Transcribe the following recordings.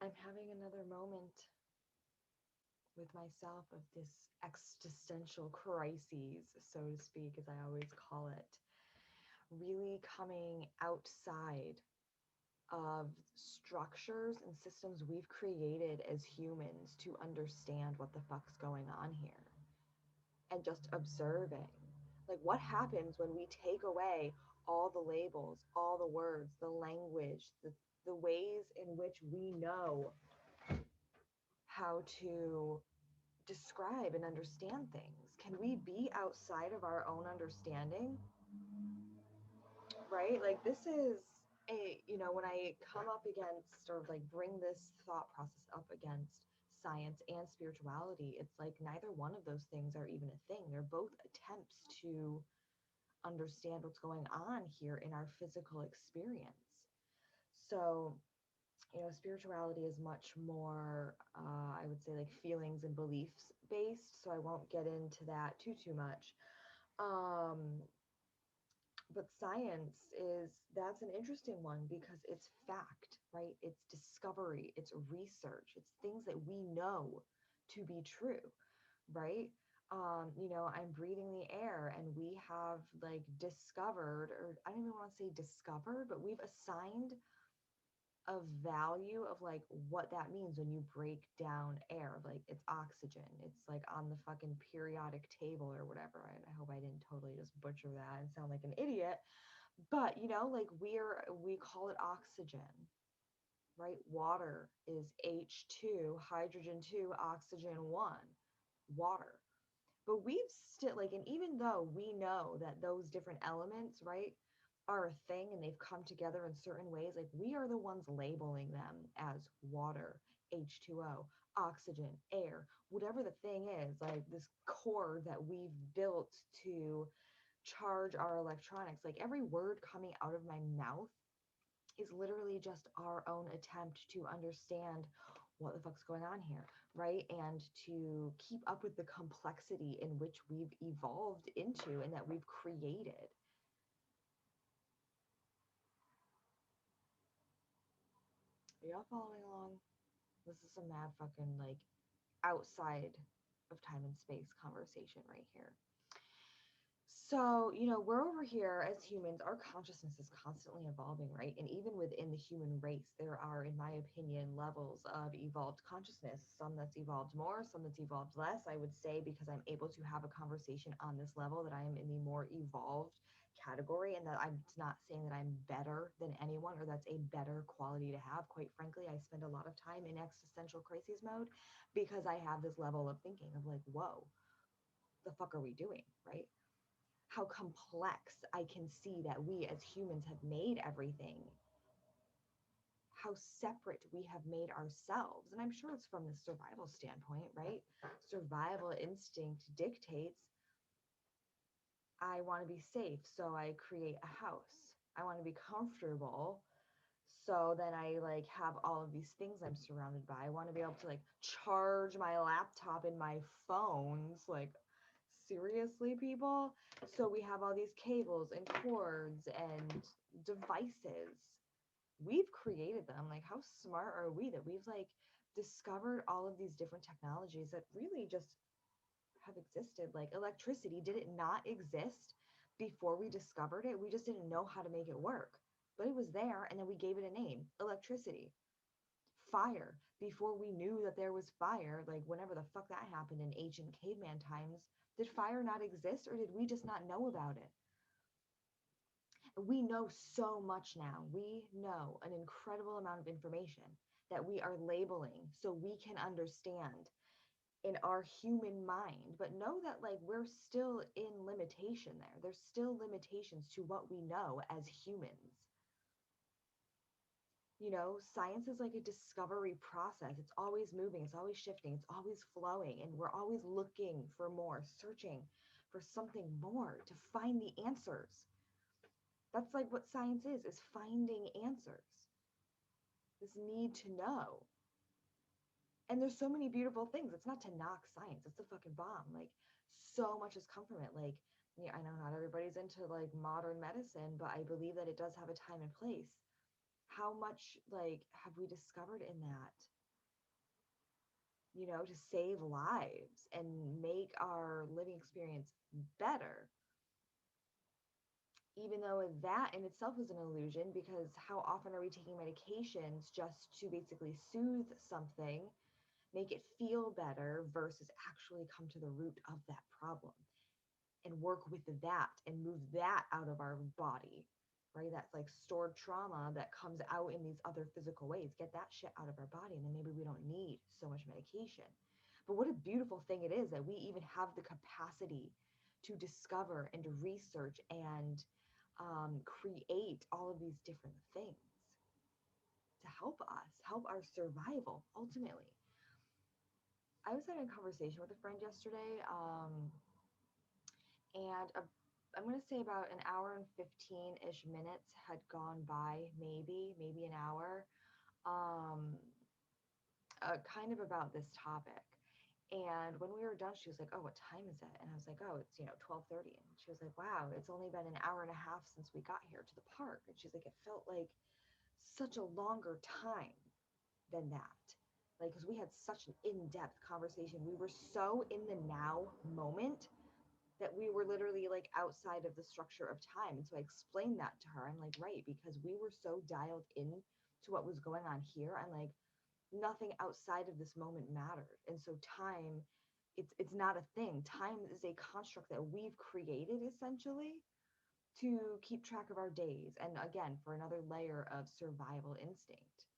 I'm having another moment with myself of this existential crises, so to speak, as I always call it, really coming outside of structures and systems we've created as humans to understand what the fuck's going on here, and just observing. Like, what happens when we take away all the labels, all the words, the language, the ways in which we know how to describe and understand things? Can we be outside of our own understanding? Right? Like, this is when I come up against, or like bring this thought process up against science and spirituality, it's like neither one of those things are even a thing. They're both attempts to understand what's going on here in our physical experience. So, spirituality is much more, I would say, like feelings and beliefs based. So I won't get into that too much. Um, but science is that's an interesting one because it's fact, right? It's discovery, it's research, it's things that we know to be true, right? I'm breathing the air and we have like discovered, or I don't even want to say discovered, but we've assigned a value of like what that means when you break down air. Like, it's oxygen, it's like on the fucking periodic table or whatever. I hope I didn't totally just butcher that and sound like an idiot, but like we call it oxygen, right? Water is H2, hydrogen 2, oxygen 1, water. But we've still, like, and even though we know that those different elements, right, are a thing and they've come together in certain ways, like, we are the ones labeling them as water, H2O, oxygen, air, whatever the thing is, like this cord that we've built to charge our electronics. Like, every word coming out of my mouth is literally just our own attempt to understand what the fuck's going on here, right? And to keep up with the complexity in which we've evolved into and that we've created. Are y'all following along? This is a mad fucking like outside of time and space conversation right here. So, we're over here as humans, our consciousness is constantly evolving, right? And even within the human race, there are, in my opinion, levels of evolved consciousness, some that's evolved more, some that's evolved less. I would say, because I'm able to have a conversation on this level, that I am in the more evolved category, and that I'm not saying that I'm better than anyone or that's a better quality to have. Quite frankly, I spend a lot of time in existential crises mode because I have this level of thinking of like, whoa, the fuck are we doing, right? How complex I can see that we as humans have made everything, how separate we have made ourselves. And I'm sure it's from the survival standpoint, right? Survival instinct dictates I want to be safe, so I create a house. I want to be comfortable, so then I like have all of these things I'm surrounded by. I want to be able to like charge my laptop and my phones. Like, seriously, people? So we have all these cables and cords and devices. We've created them. Like, how smart are we that we've like discovered all of these different technologies that really just have existed? Like, electricity, did it not exist before we discovered it? We just didn't know how to make it work, but it was there, and then we gave it a name: electricity. Fire, before we knew that there was fire, like whenever the fuck that happened in ancient caveman times, did fire not exist, or did we just not know about it? We know so much now. We know an incredible amount of information that we are labeling so we can understand in our human mind. But know that like we're still in limitation there. There's still limitations to what we know as humans. Science is like a discovery process. It's always moving, it's always shifting, it's always flowing, and we're always looking for more, searching for something more to find the answers. That's like what science is finding answers. This need to know. And there's so many beautiful things. It's not to knock science. It's a fucking bomb. Like, so much has come from it. Like, yeah, I know not everybody's into like modern medicine, but I believe that it does have a time and place. How much like have we discovered in that? to save lives and make our living experience better, even though that in itself is an illusion, because how often are we taking medications just to basically soothe something, make it feel better, versus actually come to the root of that problem and work with that and move that out of our body, right? That's like stored trauma that comes out in these other physical ways. Get that shit out of our body, and then maybe we don't need so much medication. But what a beautiful thing it is that we even have the capacity to discover and to research and create all of these different things to help us, help our survival ultimately. I was having a conversation with a friend yesterday, and I'm going to say about an hour and 15-ish minutes had gone by, maybe an hour, um, kind of about this topic. And when we were done, she was like, "Oh, what time is it?" And I was like, "Oh, it's 12:30." And she was like, "Wow, it's only been an hour and a half since we got here to the park." And she's like, "It felt like such a longer time than that." Like, because we had such an in-depth conversation. We were so in the now moment that we were literally like outside of the structure of time. And so I explained that to her. I'm like, right, because we were so dialed in to what was going on here. I'm like, nothing outside of this moment mattered. And so time, it's not a thing. Time is a construct that we've created essentially to keep track of our days. And again, for another layer of survival instinct.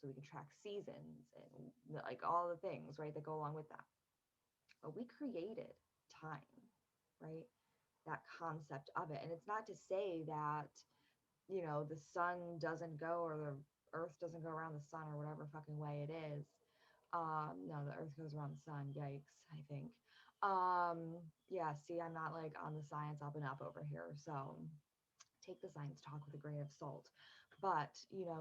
So we can track seasons and like all the things, right, that go along with that. But we created time, right? That concept of it. And it's not to say that, the sun doesn't go, or the earth doesn't go around the sun, or whatever fucking way it is. No, the earth goes around the sun. Yikes, I think. Yeah, see, I'm not like on the science up and up over here. So take the science talk with a grain of salt. But,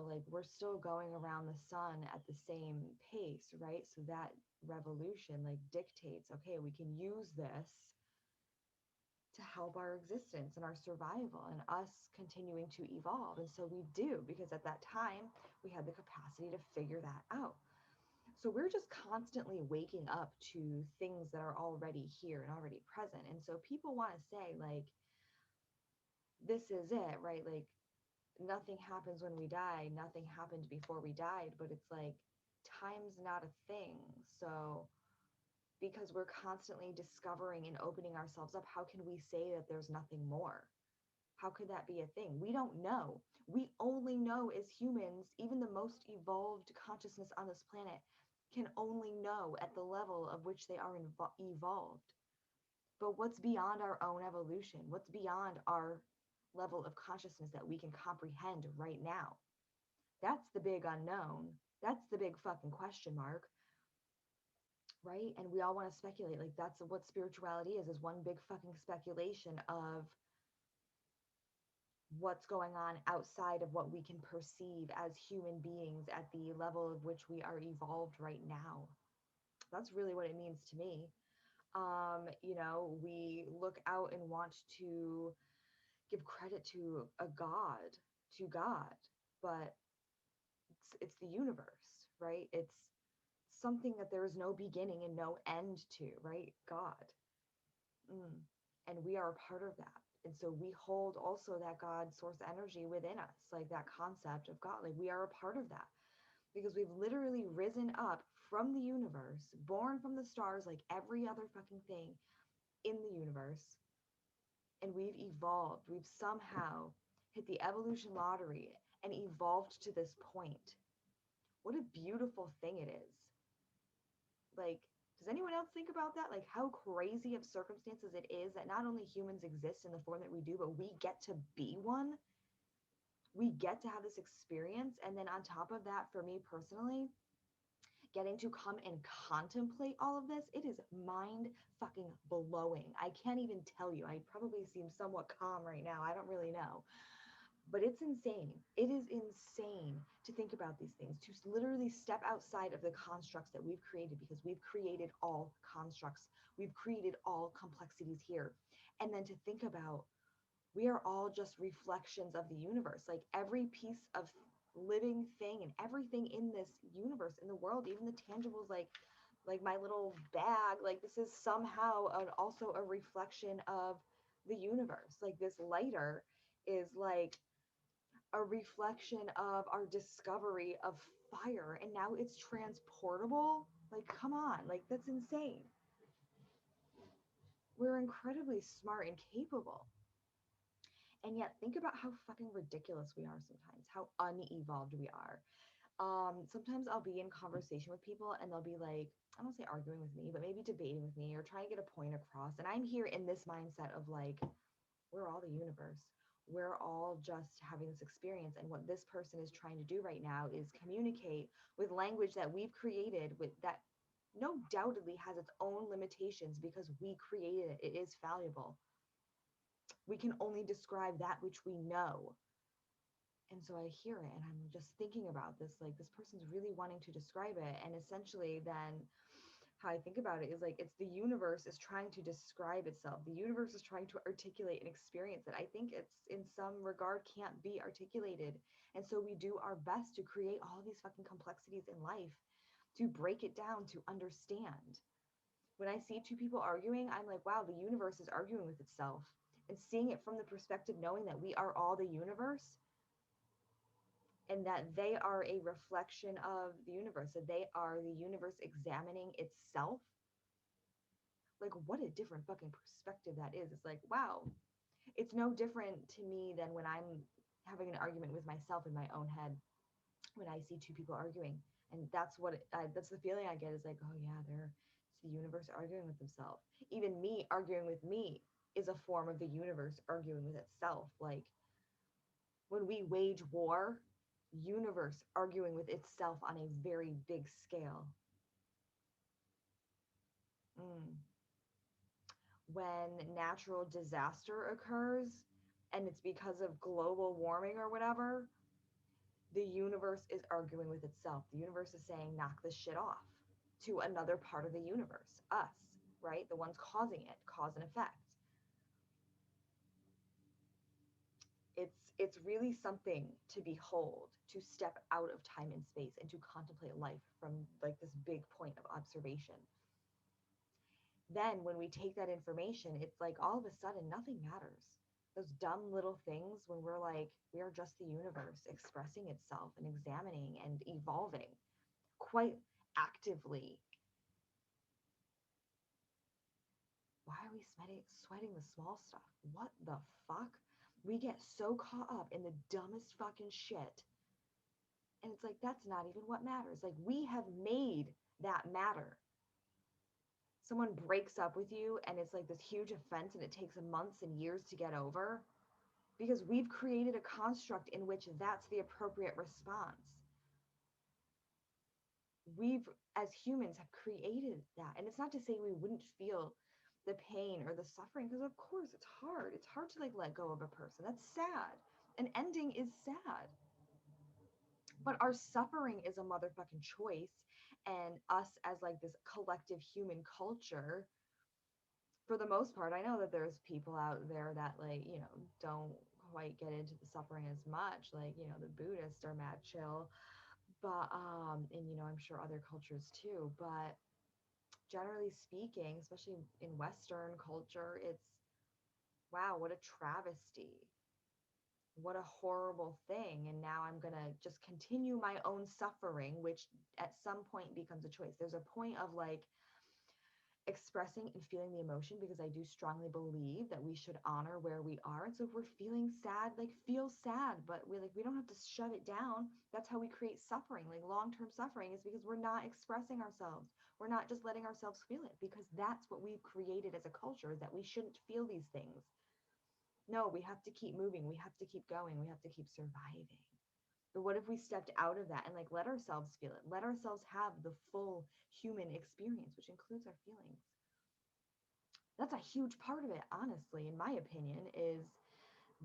like we're still going around the sun at the same pace, right? So that revolution like dictates, okay, we can use this to help our existence and our survival and us continuing to evolve. And so we do, because at that time we had the capacity to figure that out. So we're just constantly waking up to things that are already here and already present. And so people want to say, like, this is it, right? Like, nothing happens when we die, nothing happened before we died. But it's like, time's not a thing. So because we're constantly discovering and opening ourselves up, how can we say that there's nothing more? How could that be a thing? We don't know. We only know as humans, even the most evolved consciousness on this planet can only know at the level of which they are evolved. But what's beyond our own evolution? What's beyond our level of consciousness that we can comprehend right now? That's the big unknown. That's the big fucking question mark, right? And we all want to speculate. Like, that's what spirituality is one big fucking speculation of what's going on outside of what we can perceive as human beings at the level of which we are evolved right now. That's really what it means to me. We look out and want to give credit to a God, to God, but it's the universe, right? It's something that there is no beginning and no end to, right? God. Mm. And we are a part of that. And so we hold also that God source energy within us, like that concept of God. Like, we are a part of that because we've literally risen up from the universe, born from the stars, like every other fucking thing in the universe. And we've evolved. We've somehow hit the evolution lottery and evolved to this point. What a beautiful thing it is. Like, does anyone else think about that? Like, how crazy of circumstances it is that not only humans exist in the form that we do, but we get to be one. We get to have this experience. And then on top of that, for me personally, getting to come and contemplate all of this, it is mind fucking blowing. I can't even tell you. I probably seem somewhat calm right now. I don't really know. But it's insane. It is insane to think about these things, to literally step outside of the constructs that we've created, because we've created all constructs. We've created all complexities here. And then to think about, we are all just reflections of the universe. Like, every piece of living thing and everything in this universe, in the world, even the tangibles, like like my little bag, like this is somehow also a reflection of the universe. Like this lighter is like a reflection of our discovery of fire, and now it's transportable. Like, come on, like that's insane. We're incredibly smart and capable. And yet think about how fucking ridiculous we are sometimes, how unevolved we are. Sometimes I'll be in conversation with people and they'll be like, I don't say arguing with me, but maybe debating with me or trying to get a point across. And I'm here in this mindset of like, we're all the universe. We're all just having this experience. And what this person is trying to do right now is communicate with language that we've created with that no doubtedly has its own limitations because we created it. It is fallible. We can only describe that which we know. And so I hear it and I'm just thinking about this, like this person's really wanting to describe it. And essentially then how I think about it is like it's the universe is trying to describe itself. The universe is trying to articulate and experience it. I think it's in some regard can't be articulated. And so we do our best to create all these fucking complexities in life, to break it down, to understand. When I see two people arguing, I'm like, wow, the universe is arguing with itself. And seeing it from the perspective, knowing that we are all the universe and that they are a reflection of the universe, that they are the universe examining itself. Like, what a different fucking perspective that is. It's like, wow, it's no different to me than when I'm having an argument with myself in my own head when I see two people arguing. And that's what that's the feeling I get is like, oh yeah, they're it's the universe arguing with themselves. Even me arguing with me is a form of the universe arguing with itself. Like when we wage war, universe arguing with itself on a very big scale. Mm. When natural disaster occurs and it's because of global warming or whatever, the universe is arguing with itself. The universe is saying, knock this shit off to another part of the universe, us, right? The ones causing it, cause and effect. It's really something to behold, to step out of time and space and to contemplate life from like this big point of observation. Then when we take that information, it's like all of a sudden nothing matters. Those dumb little things when we're like, we are just the universe expressing itself and examining and evolving quite actively. Why are we sweating the small stuff? What the fuck? We get so caught up in the dumbest fucking shit. And it's like, that's not even what matters. Like, we have made that matter. Someone breaks up with you and it's like this huge offense and it takes months and years to get over because we've created a construct in which that's the appropriate response. We've, as humans, have created that. And it's not to say we wouldn't feel the pain or the suffering, because of course it's hard. It's hard to like let go of a person. That's sad. An ending is sad. But our suffering is a motherfucking choice. And us as like this collective human culture, for the most part, I know that there's people out there that like, you know, don't quite get into the suffering as much. Like, you know, the Buddhists are mad chill. But and you know, I'm sure other cultures too, but generally speaking, especially in Western culture, it's wow, what a travesty. What a horrible thing. And now I'm going to just continue my own suffering, which at some point becomes a choice. There's a point of like expressing and feeling the emotion because I do strongly believe that we should honor where we are. And so if we're feeling sad, like feel sad, but we don't have to shove it down. That's how we create suffering. Like long-term suffering is because we're not expressing ourselves. We're not just letting ourselves feel it because that's what we've created as a culture is that we shouldn't feel these things. No, we have to keep moving. We have to keep going. We have to keep surviving. But what if we stepped out of that and like let ourselves feel it? Let ourselves have the full human experience, which includes our feelings. That's a huge part of it, honestly, in my opinion, is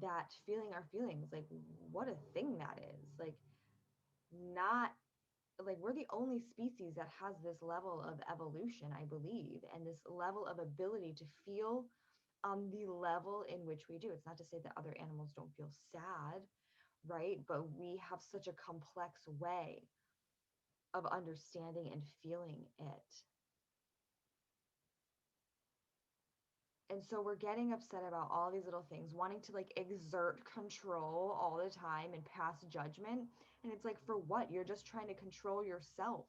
that feeling our feelings. Like, what a thing that is. Like, not like we're the only species that has this level of evolution, I believe, and this level of ability to feel on the level in which we do. It's not to say that other animals don't feel sad, right? But we have such a complex way of understanding and feeling it. And so we're getting upset about all these little things, wanting to like exert control all the time and pass judgment. And it's like, for what? You're just trying to control yourself.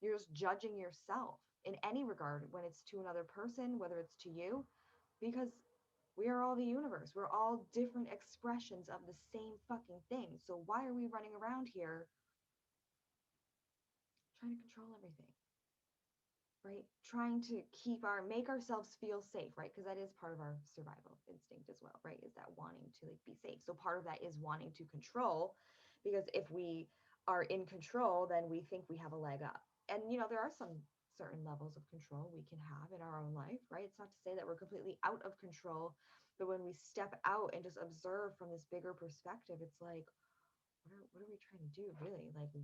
You're just judging yourself in any regard, when it's to another person, whether it's to you, because we are all the universe. We're all different expressions of the same fucking thing. So why are we running around here trying to control everything? Right? Trying to make ourselves feel safe, right? Because that is part of our survival instinct as well, right? Is that wanting to like be safe. So part of that is wanting to control, because if we are in control, then we think we have a leg up. And there are some certain levels of control we can have in our own life, right? It's not to say that we're completely out of control, but when we step out and just observe from this bigger perspective, it's like, what are we trying to do, really? Like,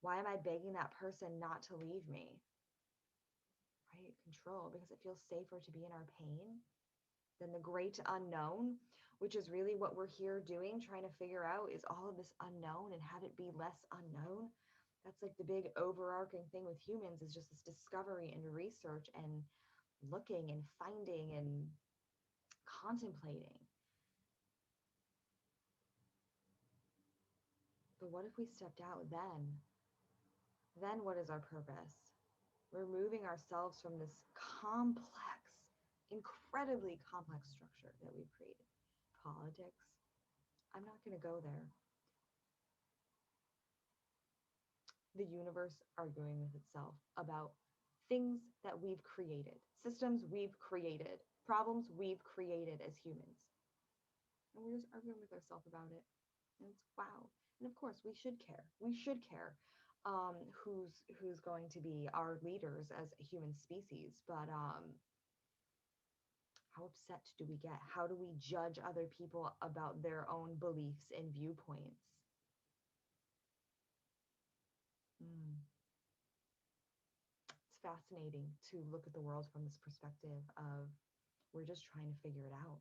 why am I begging that person not to leave me? Right? Control, because it feels safer to be in our pain than the great unknown, which is really what we're here doing, trying to figure out is all of this unknown and have it be less unknown. That's like the big overarching thing with humans, is just this discovery and research and looking and finding and contemplating. But what if we stepped out then? Then what is our purpose? Removing ourselves from this complex, incredibly complex structure that we've created. Politics. I'm not going to go there. The universe arguing with itself about things that we've created, systems we've created, problems we've created as humans. And we're just arguing with ourselves about it. And it's wow. And of course, we should care. We should care who's going to be our leaders as a human species. But how upset do we get? How do we judge other people about their own beliefs and viewpoints? Mm. It's fascinating to look at the world from this perspective of, we're just trying to figure it out.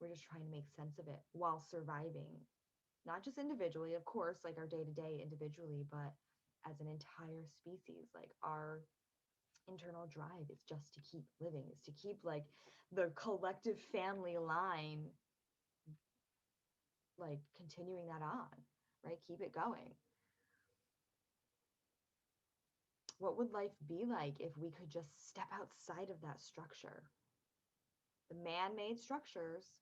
We're just trying to make sense of it while surviving, not just individually, of course, like our day to day individually, but as an entire species. Like, our internal drive is just to keep living, is to keep like the collective family line, like continuing that on, right? Keep it going. What would life be like if we could just step outside of that structure, the man-made structures,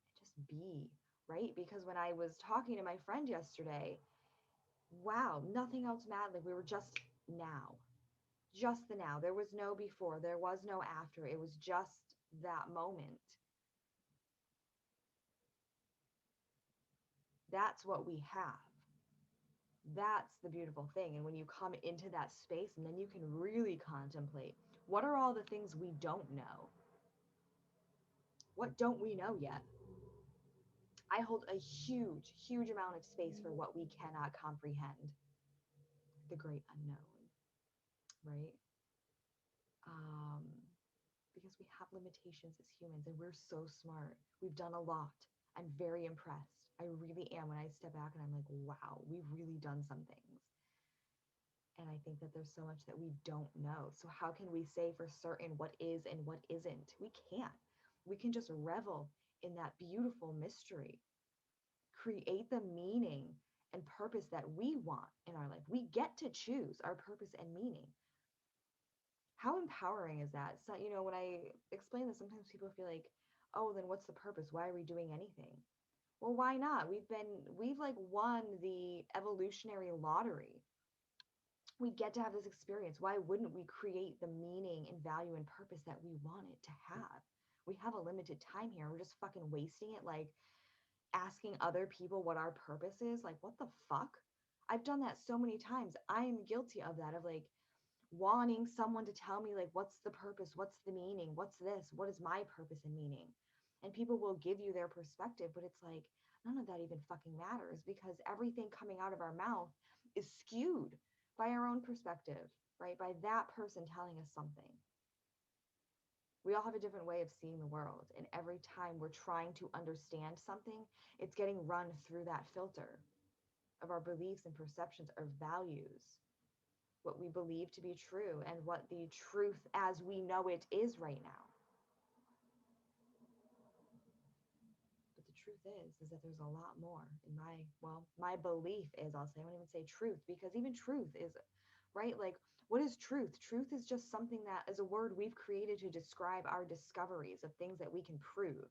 and just be, right? Because when I was talking to my friend yesterday, wow, nothing else mattered. Like, we were just the now. There was no before, there was no after. It was just that moment. That's what we have. That's the beautiful thing. And when you come into that space, and then you can really contemplate, what are all the things we don't know? What don't we know yet? I hold a huge, huge amount of space for what we cannot comprehend, the great unknown, right? Um, because we have limitations as humans, and we're so smart. We've done a lot. I'm very impressed. I really am. When I step back and I'm like, wow, we've really done some things. And I think that there's so much that we don't know. So how can we say for certain what is and what isn't? We can't. We can just revel in that beautiful mystery, create the meaning and purpose that we want in our life. We get to choose our purpose and meaning. How empowering is that? So, when I explain this, sometimes people feel like, oh, then what's the purpose? Why are we doing anything? Well, why not? We've like won the evolutionary lottery. We get to have this experience. Why wouldn't we create the meaning and value and purpose that we want it to have? We have a limited time here. We're just fucking wasting it, like asking other people what our purpose is. Like, what the fuck? I've done that so many times. I am guilty of that, of like wanting someone to tell me, like, what's the purpose? What's the meaning? What's this? What is my purpose and meaning? And people will give you their perspective, but it's like, none of that even fucking matters, because everything coming out of our mouth is skewed by our own perspective, right? By that person telling us something. We all have a different way of seeing the world. And every time we're trying to understand something, it's getting run through that filter of our beliefs and perceptions, our values, what we believe to be true, and what the truth as we know it is right now. is that there's a lot more in my belief is, I'll say, I won't even say truth, because even truth is, right? Like, what is truth? Truth is just something that is a word we've created to describe our discoveries of things that we can prove.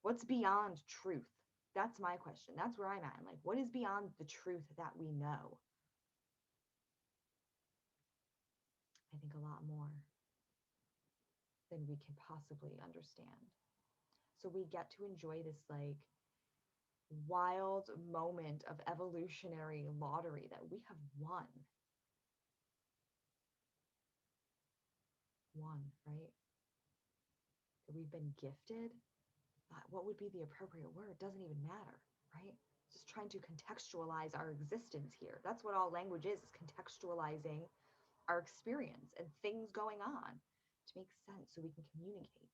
What's beyond truth? That's my question. That's where I'm at. Like, what is beyond the truth that we know? I think a lot more than we can possibly understand. So we get to enjoy this like wild moment of evolutionary lottery that we have won, right? That we've been gifted. What would be the appropriate word? Doesn't even matter, right? Just trying to contextualize our existence here. That's what all language is contextualizing our experience and things going on to make sense so we can communicate.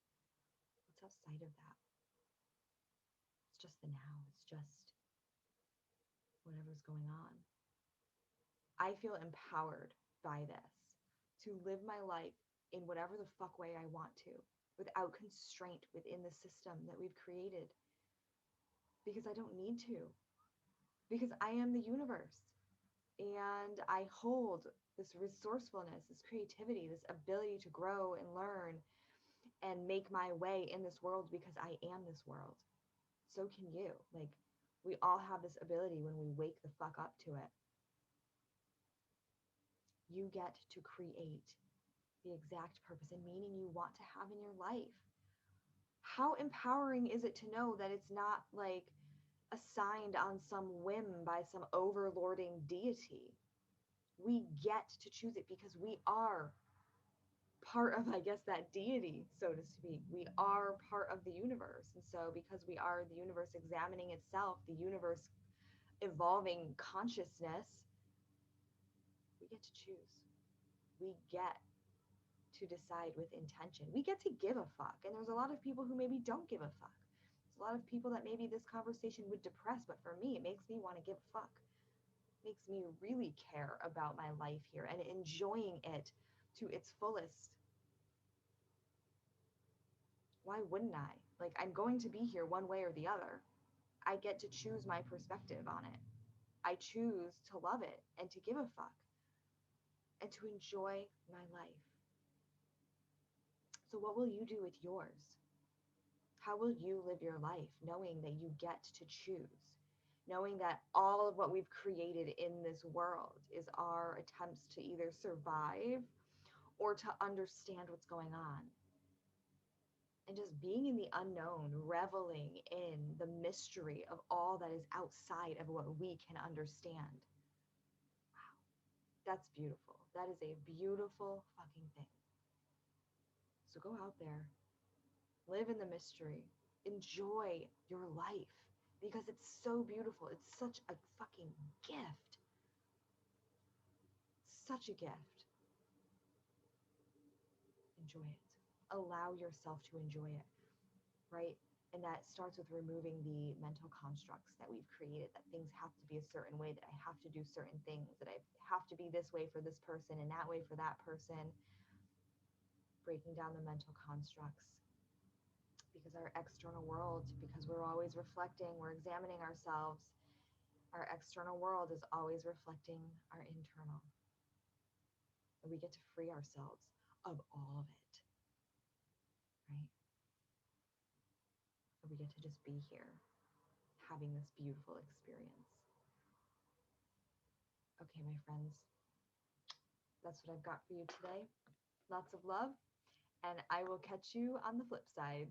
What's outside of that? It's just the now. It's just whatever's going on. I feel empowered by this to live my life in whatever the fuck way I want to without constraint within the system that we've created, because I don't need to, because I am the universe and I hold this resourcefulness, this creativity, this ability to grow and learn and make my way in this world because I am this world. So can you. Like, we all have this ability when we wake the fuck up to it. You get to create the exact purpose and meaning you want to have in your life. How empowering is it to know that it's not like assigned on some whim by some overlording deity? We get to choose it because we are part of, I guess, that deity, so to speak. We are part of the universe. And so, because we are the universe examining itself, the universe evolving consciousness, we get to choose. We get to decide with intention. We get to give a fuck. And there's a lot of people who maybe don't give a fuck. There's a lot of people that maybe this conversation would depress, but for me, it makes me want to give a fuck. It makes me really care about my life here and enjoying it to its fullest. Why wouldn't I? Like, I'm going to be here one way or the other. I get to choose my perspective on it. I choose to love it and to give a fuck and to enjoy my life. So, what will you do with yours? How will you live your life knowing that you get to choose? Knowing that all of what we've created in this world is our attempts to either survive or to understand what's going on. And just being in the unknown, reveling in the mystery of all that is outside of what we can understand. Wow, that's beautiful. That is a beautiful fucking thing. So go out there, live in the mystery, enjoy your life because it's so beautiful. It's such a fucking gift. Such a gift. Enjoy it. Allow yourself to enjoy it, right? And that starts with removing the mental constructs that we've created, that things have to be a certain way, that I have to do certain things, that I have to be this way for this person and that way for that person. Breaking down the mental constructs, because our external world, because we're always reflecting, we're examining ourselves, our external world is always reflecting our internal. And we get to free ourselves of all of it, right? And we get to just be here having this beautiful experience. Okay, my friends, that's what I've got for you today. Lots of love, and I will catch you on the flip side.